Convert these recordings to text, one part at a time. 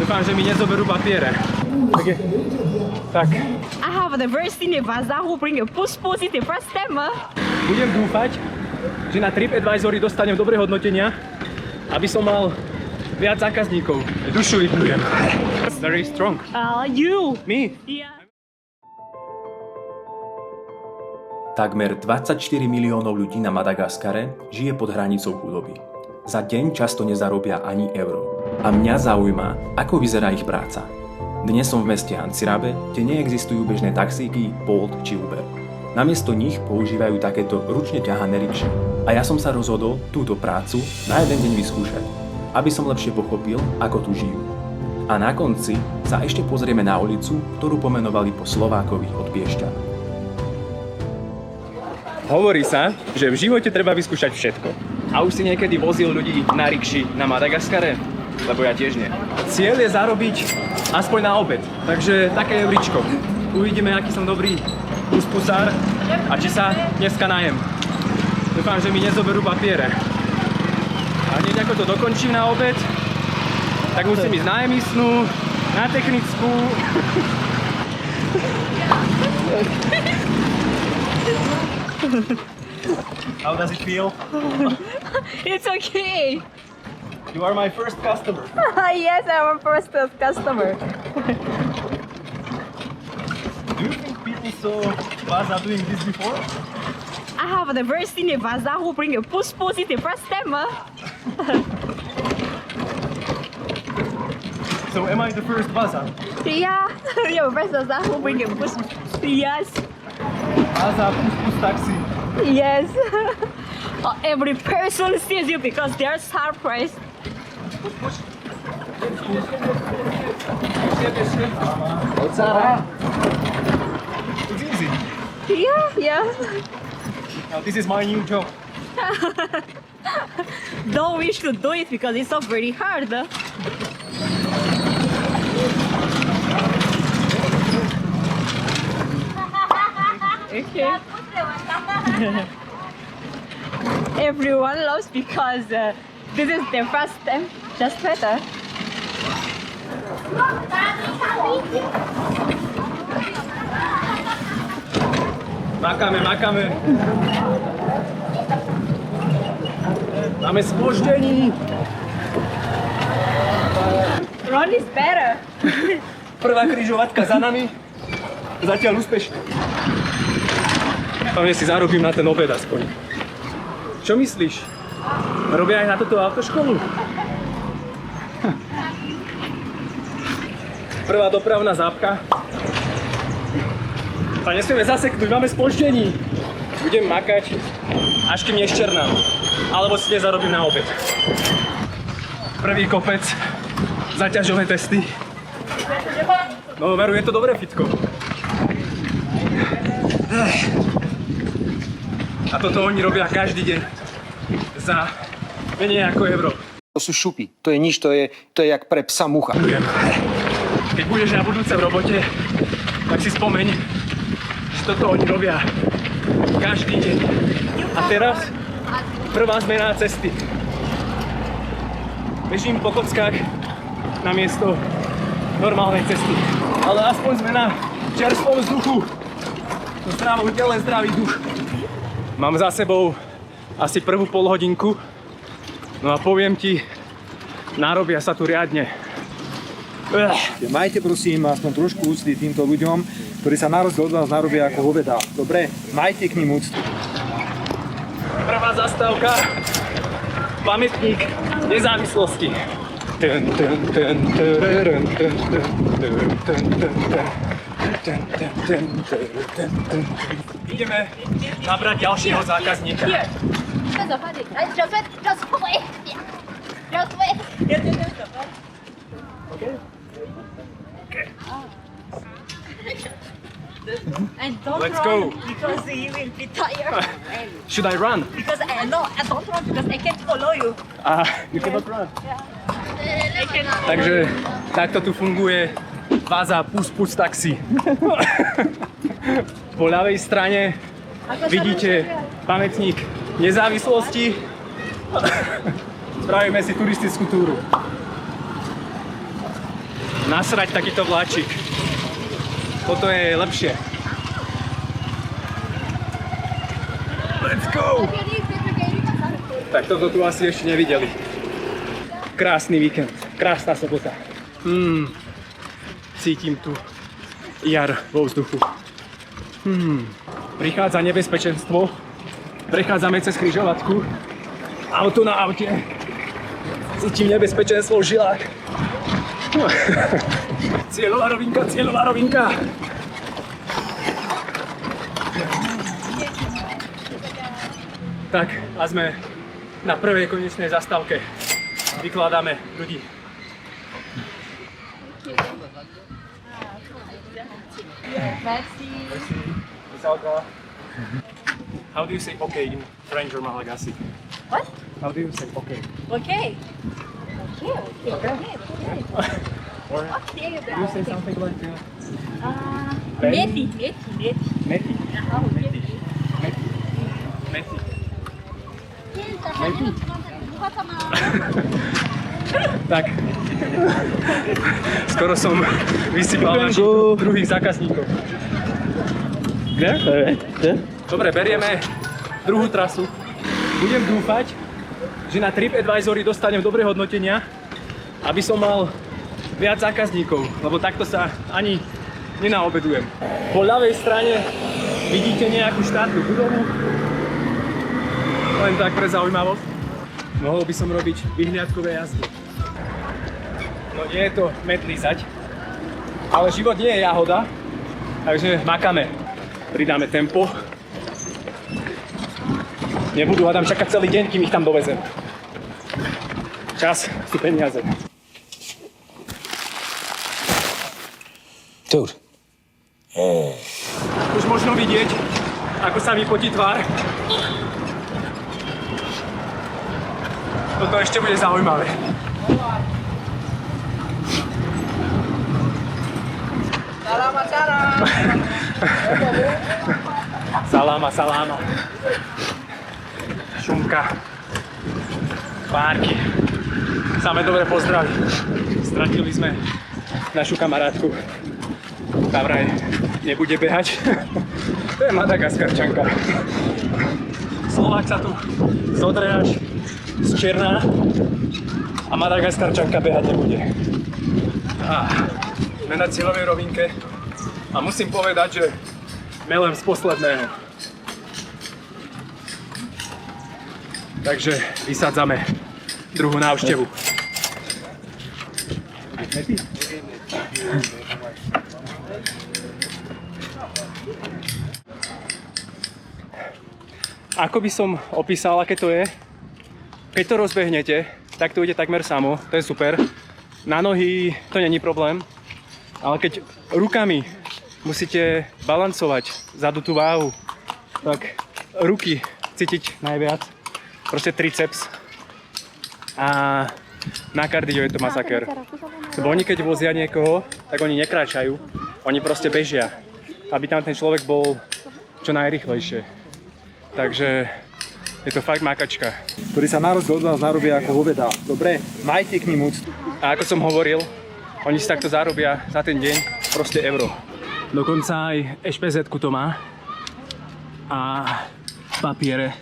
Dúfam, že mi nezoberú papiere. Tak. I have the worst in the Vaza who bring a push in the first time. Budem dúfať, že na TripAdvisory dostanem dobré hodnotenia, aby som mal viac zákazníkov. Dušu vyplujem. Very strong. You. Me? Yeah. Takmer 24 miliónov ľudí na Madagaskare žije pod hranicou chudoby. Za deň často nezarobia ani euro. A mňa zaujíma, ako vyzerá ich práca. Dnes som v meste Antsirabe, kde neexistujú bežné taxíky, Bolt či Uber. Namiesto nich používajú takéto ručne ťahané rikše. A ja som sa rozhodol túto prácu na jeden deň vyskúšať, aby som lepšie pochopil, ako tu žijú. A na konci sa ešte pozrieme na ulicu, ktorú pomenovali po Slovákovi od Piešťan. Hovorí sa, že v živote treba vyskúšať všetko. A už si niekedy vozil ľudí na rikši na Madagaskare? Lebo ja tiež nie. Cieľ je zarobiť aspoň na obed. Takže také euríčko. Uvidíme, aký som dobrý puspusár a či sa dneska najem. Dúfam, že mi nezoberú papiere. A hneď ako to dokončím na obed, tak musím ísť na emisnú, na technickú. How does it feel? It's okay. You are my first customer. Yes, I'm a first customer. Do you think people saw Vaza doing this before? I have the worst in the Vaza who bring a push in the first time. So am I the first Vaza? Yeah, you're first Vaza who bring a push. Yes, Vaza Puspus Taxi. yes. Every person sees you because they're surprised. It's easy. Yeah. Now this is my new job. Don't wish to do it because it's so very hard. Okay. Everyone loves because this is their first time. Just better. Makáme. Máme spoždení. Run is better. Prvá križovatka za nami. Zatiaľ úspešne. Dúfam, že si zarobím na ten obed aspoň. Čo myslíš? Robia aj na toto autoškolu? Prvá dopravná zápka. A nesmieme zaseknúť, máme spoždení. Budem makať, až kým neščernám. Alebo si nezarobím na obed. Prvý kopec, zaťažové testy. No veru, je to dobré fitko. A toto oni robia každý deň. Za menej ako euro. To sú šupy, to je nič, to je jak pre psa mucha. Keď budeš na budúce v robote, tak si spomeň, že toto oni robia každý deň. A teraz prvá zmena cesty. Bežím po kockách namiesto normálnej cesty. Ale aspoň zmena v čerstvom vzduchu. To zdravom tele, zdravý duch. Mám za sebou asi prvú polhodinku. No a poviem ti, narobia sa tu riadne. Majte prosím aspoň trošku úcty týmto ľuďom, ktorí sa na rozdiel od vás narobia ako hoveda. Dobre? Majte k nim úctu. Prvá zastávka, pamätník nezávislosti. Ideme nabrať ďalšieho zákazníka. And don't Let's run go. because you will be tired. Should I run? Because I don't run because I can't follow you. You cannot run. I cannot. Takže takto tu funguje Vaza Puspus Taxi. Po ľavej strane vidíte pamätník nezávislosti. Spravíme si turistickú túru. nasrať takýto vláčik. Toto je lepšie. Let's go! Tak toto tu asi ešte nevideli. Krásny víkend, krásna sobota. Cítim tu jar vo vzduchu. Prichádza nebezpečenstvo. Prechádzame cez križovatku. Auto na aute. Cítim nebezpečenstvo v žilách. Cieľová rovinka, cieľová rovinka. Tak, a sme na prvej konečnej zastávke. Vykladáme ľudí. Merci. How do you say okay in French or Malagasy? What? How do you say okay? Okay. Okay. Or Okay. do you say something like Meti. Meti? Meti. Meti. Tak. Skoro som vysypal našich druhých zákazníkov. Kde? Dobre, berieme druhú trasu. Budem dúfať, že na TripAdvisory dostanem dobré hodnotenia, aby som mal viac zákazníkov, lebo takto sa ani nenaobedujem. Po ľavej strane vidíte nejakú štátnu budovu. Len tak pre zaujímavosť. Mohol by som robiť vyhliadkové jazdy. No nie je to med lízať, ale život nie je jahoda, takže makáme. Pridáme tempo. Nebudú hádam čakať celý deň, kým ich tam dovezem. Čas sú peniaze. Dude. Už možno vidieť, ako sa mi potí tvár. Toto ešte bude zaujímavé. Saláma. Šumka. Párky. Samé dobre pozdraví. Stratili sme našu kamarátku. Tá vraj nebude behať. To je Madagaskarčanka. Slovák sa tu zodre až z Černá a Madagaskarčanka behať nebude. Sme na cieľovej rovinke a musím povedať, že melem z posledného. Takže vysádzame druhú návštevu. Ako by som opísal, aké to je? Keď to rozbehnete, tak to ide takmer samo, to je super. Na nohy to není problém, ale keď rukami musíte balancovať vzadu tú váhu, tak ruky cítiť najviac, proste triceps. A na kardio je to masaker. Lebo oni keď vozia niekoho, tak oni nekráčajú, oni proste bežia, aby tam ten človek bol čo najrýchlejšie. Takže je to fakt makačka. Ktorí sa na rozdiel od vás narobia ako hoveda. Dobre, majte k ním úctu. A ako som hovoril, oni si takto zarobia za ten deň proste euro. Dokonca aj SPZ-ku to má. A papiere.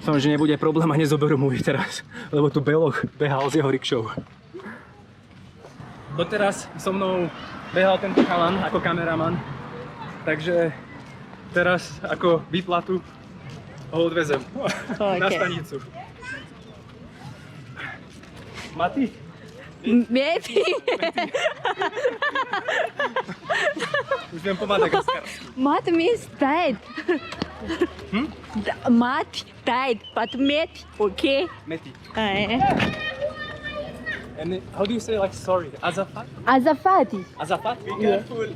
Som, že nebude problém a nezoberú mu ich teraz, lebo tu Beloch behal s jeho rikšou. Doteraz so mnou behal tento chalan ako kameraman, takže teraz ako výplatu ho odvezem na stanicu. Mati? Meti. Už viem po madagaskarsky. Mat means tight. Mat tight, but met, okay? Meti. Eh. And how do you say like sorry? Azafat? Azafati. Azafat? Be careful.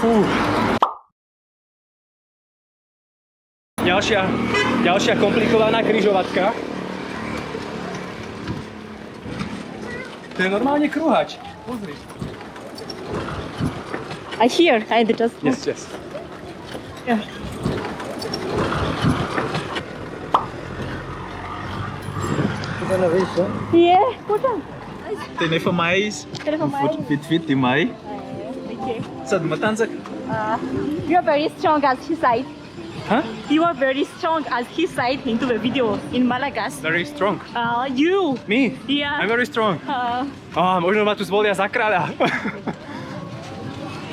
Fú. Ďalšia komplikovaná križovatka. To je normálne kruhač. Pozri. I hear, I just. Yes. Yeah. Yeah, put on. Telefon-mais, Telefon mais. fit di mai. Okay. Saan matanzak? You are very strong as his side. Huh? You are very strong as his side into the video in Malagas. Very strong. You. Me? Yeah. I'm very strong. Možno ma tu zvolia za kráľa.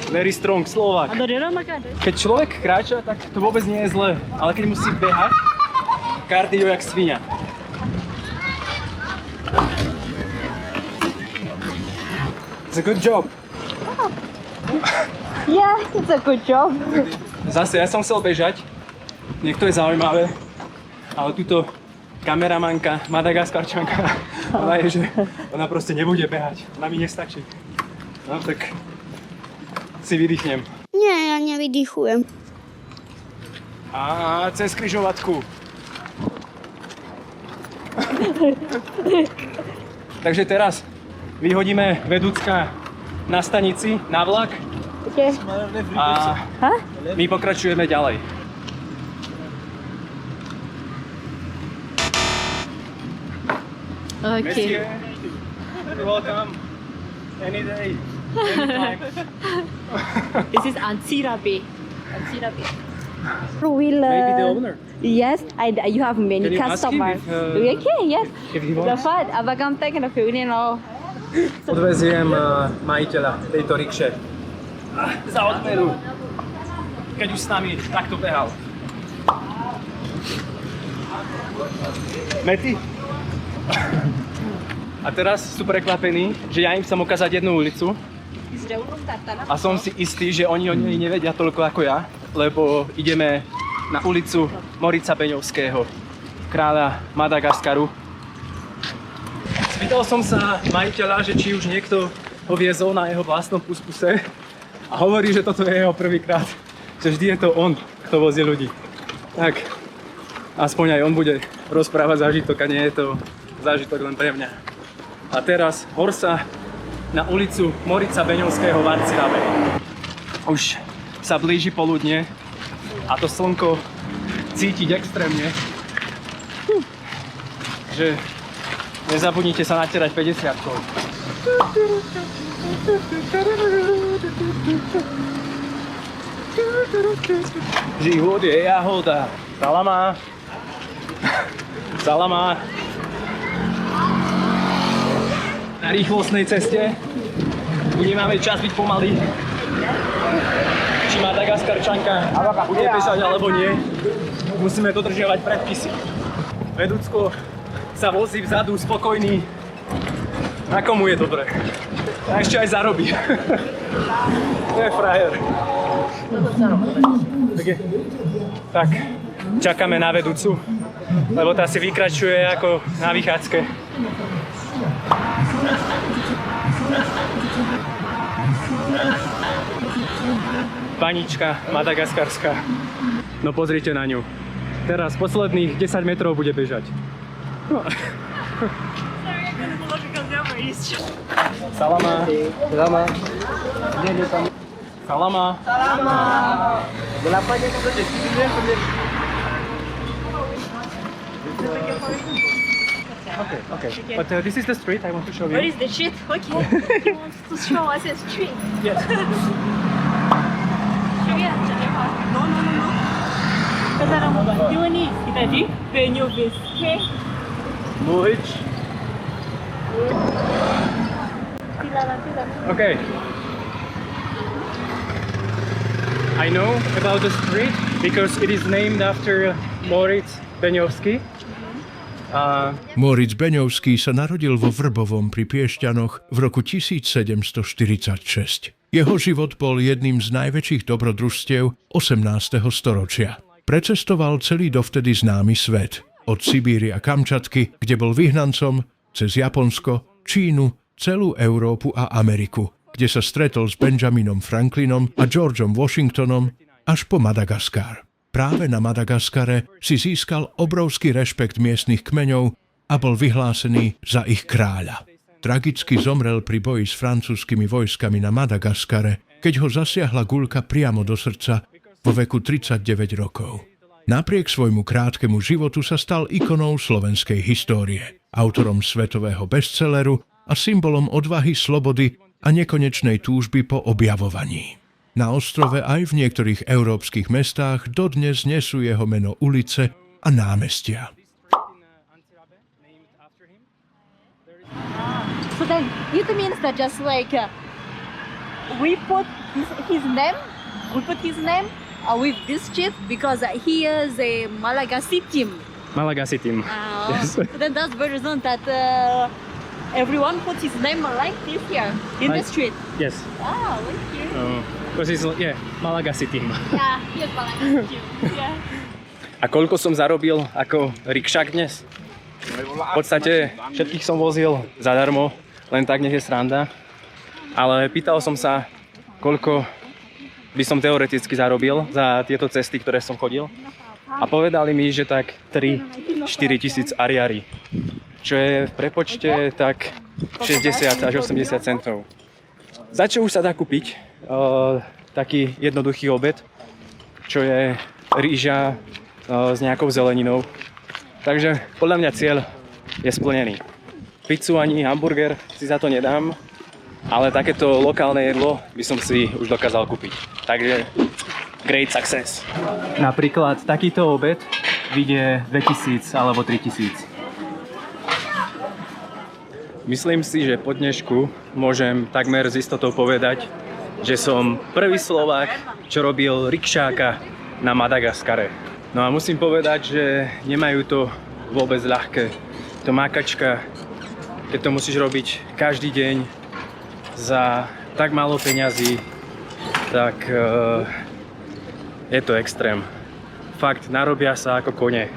Very strong Slovak. Keď človek kráča, tak to vôbec nie je zlé. Ale keď musí behať, kardio jak svinia. It's a good job. Yeah, it's a good job. Zase, ja som chcel bežať. Niekto je zaujímavé. Ale túto kameramanka, Madagaskarčanka, ona je, že ona proste nebude behať. Ona mi nestačí. No tak si vydýchnem. Nie, ja nevydychujem. A cez križovatku. Takže teraz vyhodíme vedúcka na stanici, na vlak Okay. a my pokračujeme ďalej. Okay. You're welcome. Any day, anytime. This is Ansira Bay. Ansira Bay. Will, Maybe the owner. Yes, you have many Can you ask him customers. if, Okay, yes. if he The wants? fun, abagam taken a few, Odveziem majiteľa tejto rikše za odmeru, keď už s nami takto behal. Mety? A teraz sú prekvapení, že ja im chcem ukázať jednu ulicu a som si istý, že oni o nej nevedia toľko ako ja, lebo ideme na ulicu Morica Beňovského, kráľa Madagaskaru. Spýtal som sa majiteľa, že či už niekto ho viezol na jeho vlastnom puspuse a hovorí, že toto je jeho prvýkrát, že vždy je to on, kto vozí ľudí. Tak, aspoň aj on bude rozprávať zážitok a nie je to zážitok len pre mňa. A teraz horsa na ulicu Morica Beňovského v Antsirabe. Už sa blíži poludne a to slnko cítiť extrémne. Že nezabudnite sa natierať 50-kou. Život je jahoda. Salama. Salama. Na rýchlostnej ceste, kde máme čas byť pomalý. Či Madagaskarčanka bude bežať alebo nie, musíme dodržiavať predpisy. Vedúcko sa vozí vzadu spokojný. Na komu je dobre? A ešte aj zarobí. To je frajer. Tak, čakáme na vedúcu, lebo tá si vykračuje ako na vychádzke. Panička madagaskarská. No pozrite na ňu. Teraz posledných 10 metrov bude bežať. No. Salama. Salama. Salama. Okay. But this is the street I want to show Where you. is the street? Okay. He wants to show us a street. Yes. Muric. Okay. I know about the street because it is named after Moritz Beňovský. Moritz Beňovský sa narodil vo Vrbovom pri Piešťanoch v roku 1746. Jeho život bol jedným z najväčších dobrodružstiev 18. storočia. Precestoval celý dovtedy známy svet. Od Sibíry a Kamčatky, kde bol vyhnancom, cez Japonsko, Čínu, celú Európu a Ameriku, kde sa stretol s Benjaminom Franklinom a Georgeom Washingtonom až po Madagaskar. Práve na Madagaskare si získal obrovský rešpekt miestnych kmeňov a bol vyhlásený za ich kráľa. Tragicky zomrel pri boji s francúzskymi vojskami na Madagaskare, keď ho zasiahla guľka priamo do srdca vo veku 39 rokov. Napriek svojmu krátkemu životu sa stal ikonou slovenskej histórie, autorom svetového bestselleru a symbolom odvahy, slobody a nekonečnej túžby po objavovaní. Na ostrove aj v niektorých európskych mestách dodnes nesú jeho meno ulice a námestia. So then it means that just like we put his name with this chip because he is a Malagasy team. Malagasy team. Yes. So then that's the reason that everyone puts his name like this here in the street. Yes. Ah, okay. Because it's, Malagasy team. Yeah, here's Malagasy team. Yeah. A koľko som zarobil ako rikšák dnes? V podstate všetkých som vozil zadarmo, len tak nech je sranda. Ale pýtal som sa, koľko by som teoreticky zarobil za tieto cesty, ktoré som chodil. A povedali mi, že tak 3-4 tisíc ariary, čo je v prepočte tak 60 až 80 centov. Za čo už sa dá kúpiť taký jednoduchý obed, čo je rýža s nejakou zeleninou. Takže podľa mňa cieľ je splnený. Pizzu ani hamburger si za to nedám, ale takéto lokálne jedlo by som si už dokázal kúpiť. Takže great success. Napríklad takýto obed vyjde 2000 alebo 3000. Myslím si, že po dnešku môžem takmer s istotou povedať, že som prvý Slovák, čo robil rikšáka na Madagaskare. No a musím povedať, že nemajú to vôbec ľahké. To mákačka, keď to musíš robiť každý deň za tak málo peňazí, tak je to extrém. Fakt, narobia sa ako kone.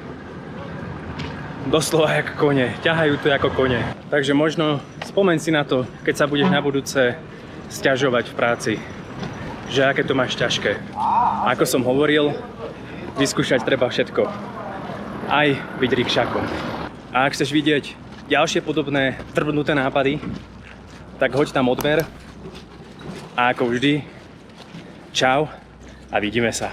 Doslova ako kone, ťahajú to ako kone. Takže možno spomeň si na to, keď sa budeš na budúce sťažovať v práci, že aké to máš ťažké. Ako som hovoril, vyskúšať treba všetko. Aj byť rikšákom. A ak chceš vidieť ďalšie podobné trbnuté nápady, tak hoď tam odber. A ako vždy, čau a vidíme sa.